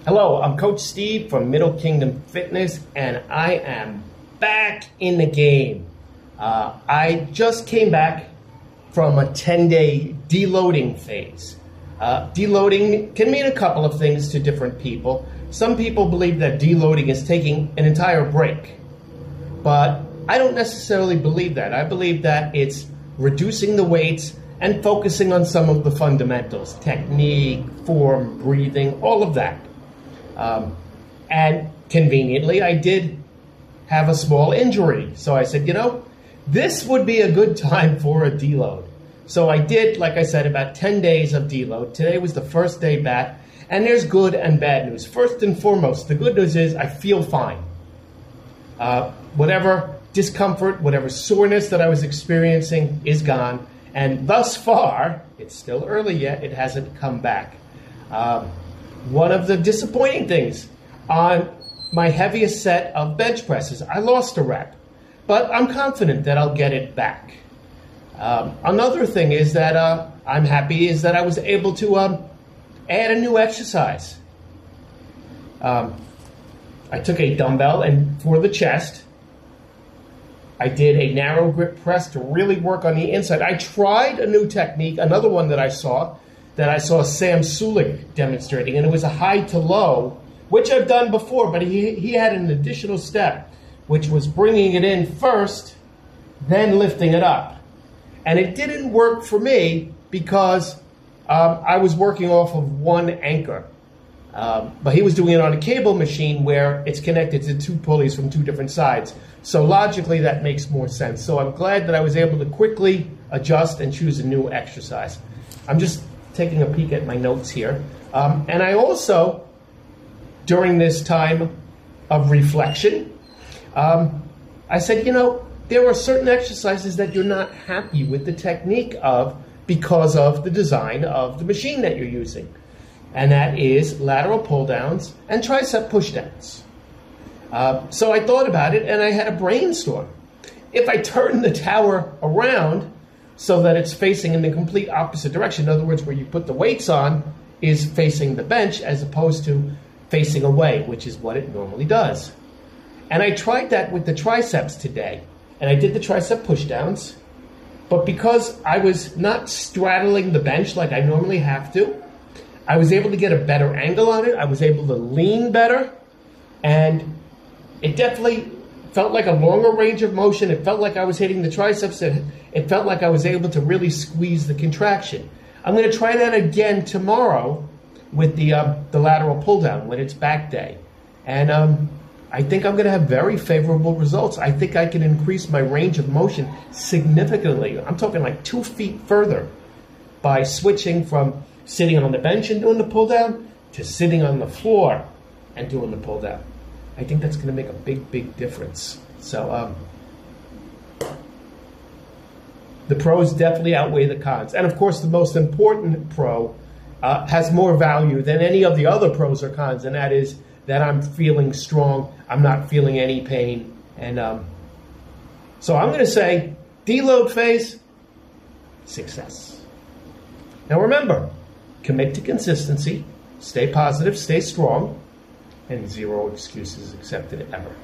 Hello, I'm Coach Steve from Middle Kingdom Fitness, and I am back in the game. I just came back from a 10-day deloading phase. Deloading can mean a couple of things to different people. Some people believe that deloading is taking an entire break, but I don't necessarily believe that. I believe that it's reducing the weights and focusing on some of the fundamentals, technique, form, breathing, all of that. And conveniently, I did have a small injury. So I said, this would be a good time for a deload. So I did, like I said, about 10 days of deload. Today was the first day back, and there's good and bad news. First and foremost, the good news is I feel fine. Whatever discomfort, whatever soreness that I was experiencing is gone. And thus far, it's still early yet, it hasn't come back. One of the disappointing things on my heaviest set of bench presses, I lost a rep, but I'm confident that I'll get it back. Another thing is that I'm happy is that I was able to add a new exercise. I took a dumbbell, and for the chest, I did a narrow grip press to really work on the inside. I tried a new technique, another one that I saw Sam Sulek demonstrating, and it was a high to low, which I've done before, but he had an additional step, which was bringing it in first, then lifting it up. And it didn't work for me because I was working off of one anchor. But he was doing it on a cable machine where it's connected to two pulleys from two different sides. So logically, that makes more sense. So I'm glad that I was able to quickly adjust and choose a new exercise. I'm just taking a peek at my notes here. And I also, during this time of reflection, I said, there are certain exercises that you're not happy with the technique of because of the design of the machine that you're using. And that is lateral pull downs and tricep push downs. So I thought about it and I had a brainstorm. If I turn the tower around so that it's facing in the complete opposite direction, in other words, where you put the weights on is facing the bench as opposed to facing away, which is what it normally does. And I tried that with the triceps today. And I did the tricep push downs, but because I was not straddling the bench like I normally have to, I was able to get a better angle on it. I was able to lean better, and it definitely felt like a longer range of motion. It felt like I was hitting the triceps. It felt like I was able to really squeeze the contraction. I'm going to try that again tomorrow with the lateral pull down when it's back day. And I think I'm going to have very favorable results. I think I can increase my range of motion significantly. I'm talking like 2 feet further by switching from sitting on the bench and doing the pull down to sitting on the floor and doing the pull down. I think that's going to make a big, big difference. So the pros definitely outweigh the cons. And of course, the most important pro has more value than any of the other pros or cons, and that is that I'm feeling strong, I'm not feeling any pain. And so I'm going to say, deload phase, success. Now remember, commit to consistency, stay positive, stay strong, and zero excuses accepted ever.